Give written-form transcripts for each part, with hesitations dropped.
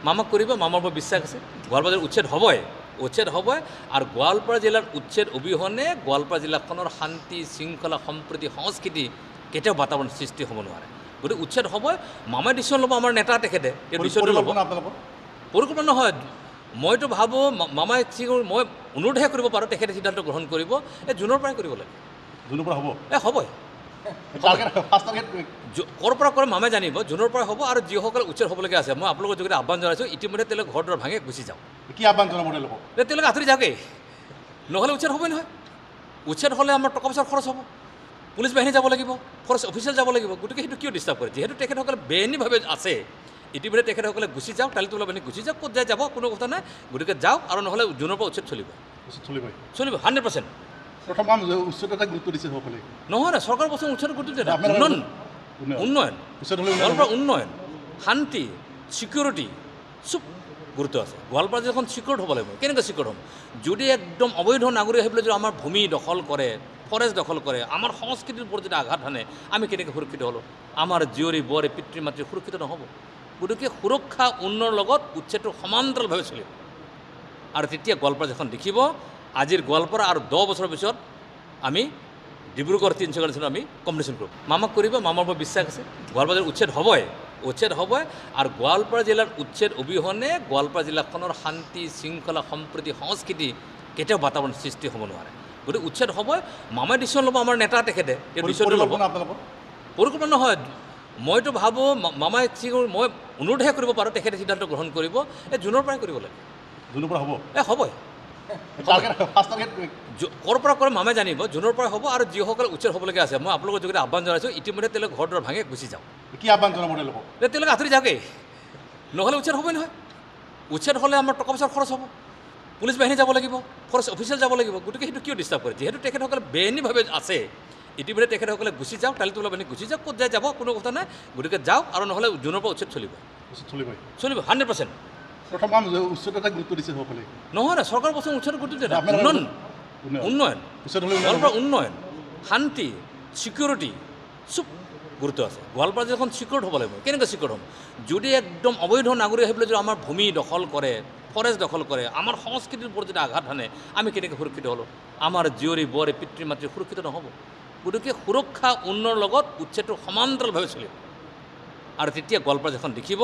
মামাক কৰিব, মামাৰ ওপৰত বিশ্বাস আছে। গোৱালপাৰা জিলাৰ উচ্ছেদ হ'বই আৰু গোৱালপাৰা জিলাৰ উচ্ছেদ অবিহনে গোৱালপাৰা জিলাখনৰ শান্তি শৃংখলা সম্প্ৰীতি সংস্কৃতি কেতিয়াও বাতাবৰণ সৃষ্টি হ'ব নোৱাৰে। গতিকে উচ্ছেদ হ'বই। মামাই ডিচিশ্যন ল'ব, আমাৰ নেতা তেখেতে ডিচিশ্যন ল'ব। পৰিকল্পনা নহয়, মইতো ভাবোঁ মামাই মই অনুৰোধহে কৰিব পাৰোঁ, তেখেতে সিদ্ধান্ত গ্ৰহণ কৰিব। জুনৰ পৰাই কৰিব লাগে। জুনৰ পৰা হ'ব হ'বই। ক'ৰ পৰা কৰে মামাই জানিব। জুনৰ পৰা হ'ব আৰু যিসকল উচ্ছেদ হ'বলগীয়া আছে মই আপোনালোকৰ যোগেদি আহ্বান জনাইছোঁ, ইতিমধ্যে তেওঁলোকে ঘৰ দুৱাৰ ভাঙি গুচি যাওক। কি আহ্বান জনাব তেওঁলোকক? তেওঁলোকে আঁতৰি যাওকেই, নহ'লে উচ্ছেদ হ'বই নহয়। উচ্ছেদ হ'লে আমাৰ টকা পইচাৰ খৰচ হ'ব, পুলিচ বাহিনী যাব লাগিব, ফৰেষ্ট অফিচিয়েল যাব লাগিব। গতিকে সেইটো কিয় ডিষ্টাৰ্ব কৰে? যিহেতু তেখেতসকলে বেআইনীভাৱে আছে, ইতিমধ্যে তেখেতসকলে গুচি যাওক, টালিটোলা বাহিনী গুচি যাওক, ক'ত যায় যাব কোনো কথা নাই। গতিকে যাওক, আৰু নহ'লে জুনৰ পৰা উচ্ছেদ চলিব 100%। প্ৰথম কাম উচ্ছেদতে গুৰুত্ব দিছে সকলে। নহয় না, চৰকাৰ বস্তু উচ্ছেদ গুৰুত্ব দিয়ে না। উন্নয়ন গোৱালপাৰা উন্নয়ন, শান্তি, ছিকিউৰিটি চব গুৰুত্ব আছে। গোৱালপাৰা জিলাখন ছিকিউৰ্ড হ'ব লাগিব। কেনেকৈ ছিকিউৰ্ড হ'ম? যদি একদম অবৈধ নাগৰিক আহি পেলাই যদি আমাৰ ভূমি দখল কৰে, ফৰেষ্ট দখল কৰে, আমাৰ সংস্কৃতিৰ ওপৰত যদি আঘাত হানে, আমি কেনেকৈ সুৰক্ষিত হ'লোঁ? আমাৰ জীয়ৰী বোৱাৰী পিতৃ মাতৃ সুৰক্ষিত নহ'ব। গতিকে সুৰক্ষা উন্নয়নৰ লগত উচ্ছেদটো সমান্তৰালভাৱে চলিব। আৰু তেতিয়া গোৱালপাৰা যিখন দেখিব, আজিৰ গোৱালপাৰা আৰু 10 বছৰৰ পিছত আমি ডিব্ৰুগড় তিনিচুকীয়াৰ নিচিনা আমি কম্পিটিশ্যন কৰোঁ। মামাক কৰিব, মামাৰ ওপৰত বিশ্বাস আছে। গোৱালপাৰা জিলাৰ উচ্ছেদ হ'বই আৰু গোৱালপাৰা জিলাৰ উচ্ছেদ অবিহনে গোৱালপাৰা জিলাখনৰ শান্তি শৃংখলা সম্প্ৰীতি সংস্কৃতি কেতিয়াও বাতাবৰণ সৃষ্টি হ'ব নোৱাৰে। গতিকে উচ্ছেদ হ'বই। মামাই ডিচিশ্যন ল'ব, আমাৰ নেতা তেখেতে ডিচিশ্যন ল'ব। পৰিকল্পনা নহয়, মইতো ভাবোঁ মামাই মই অনুৰোধহে কৰিব পাৰোঁ, তেখেতে সিদ্ধান্ত গ্ৰহণ কৰিব। জুনৰ পৰাই কৰিব লাগে। জুনৰ পৰা হ'ব হ'বই। ক'ৰ পৰা কৰে মামাই জানিব। জুনৰ পৰা হ'ব আৰু যিসকল উচ্ছেদ হ'বলগীয়া আছে মই আপোনালোকৰ যোগেদি আহ্বান জনাইছোঁ, ইতিমধ্যে তেওঁলোকে ঘৰ দুৱাৰ ভাঙি গুচি যাওক। কি আহ্বান জনাব তেওঁলোকক? তেওঁলোকে আঁতৰি যাওকেই, নহ'লে উচ্ছেদ হ'বই নহয়। উচ্ছেদ হ'লে আমাৰ টকা পইচাৰ খৰচ হ'ব, পুলিচ বাহিনী যাব লাগিব, ফৰেষ্ট অফিচিয়েল যাব লাগিব। গতিকে সেইটো কিয় ডিষ্টাৰ্ব কৰে? যিহেতু তেখেতসকলে বেআইনীভাৱে আছে, ইতিমধ্যে তেখেতসকলে গুচি যাওক, টালিটোলা বাহিনী গুচি যাওক, ক'ত যায় যাব কোনো কথা নাই। গতিকে যাওক, আৰু নহ'লে জুনৰ পৰা উচ্ছেদ চলিব 100%। প্ৰথম কাম উচ্ছেদতে গুৰুত্ব দিছে সকলে। নহয় না, চৰকাৰ বস্তু উচ্ছেদ গুৰুত্ব দিয়ে না। উন্নয়ন গোৱালপাৰা উন্নয়ন, শান্তি, ছিকিউৰিটি চব গুৰুত্ব আছে। গোৱালপাৰা জিলাখন ছিকিউৰ্ড হ'ব লাগিব। কেনেকৈ ছিকিউৰ্ড হ'ম? যদি একদম অবৈধ নাগৰিক আহি পেলাই যদি আমাৰ ভূমি দখল কৰে, ফৰেষ্ট দখল কৰে, আমাৰ সংস্কৃতিৰ ওপৰত যদি আঘাত হানে, আমি কেনেকৈ সুৰক্ষিত হ'লোঁ? আমাৰ জীয়ৰী বোৱাৰী পিতৃ মাতৃ সুৰক্ষিত নহ'ব। গতিকে সুৰক্ষা উন্নয়নৰ লগত উচ্ছেদটো সমান্তৰালভাৱে চলিব। আৰু তেতিয়া গোৱালপাৰা যিখন দেখিব,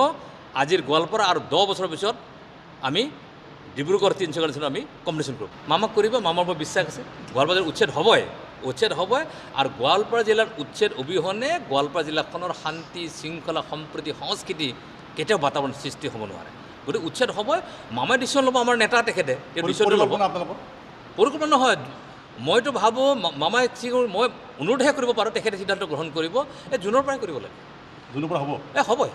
আজিৰ গোৱালপাৰা আৰু 10 বছৰৰ পিছত আমি ডিব্ৰুগড় তিনিচুকীয়াৰ নিচিনা আমি কম্পিটিশ্যন কৰোঁ। মামাক কৰিব, মামাৰ ওপৰত বিশ্বাস আছে। গোৱালপাৰা জিলাৰ উচ্ছেদ হ'বই আৰু গোৱালপাৰা জিলাৰ উচ্ছেদ অবিহনে গোৱালপাৰা জিলাখনৰ শান্তি শৃংখলা সম্প্ৰীতি সংস্কৃতি কেতিয়াও বাতাবৰণ সৃষ্টি হ'ব নোৱাৰে। গতিকে উচ্ছেদ হ'বই। মামাই ডিচিশ্যন ল'ব, আমাৰ নেতা তেখেতে ডিচিশ্যন ল'ব। পৰিকল্পনা নহয়, মইতো ভাবোঁ মামাই মই অনুৰোধহে কৰিব পাৰোঁ, তেখেতে সিদ্ধান্ত গ্ৰহণ কৰিব। জুনৰ পৰাই কৰিব লাগে। জুনৰ পৰা হ'ব হ'বই।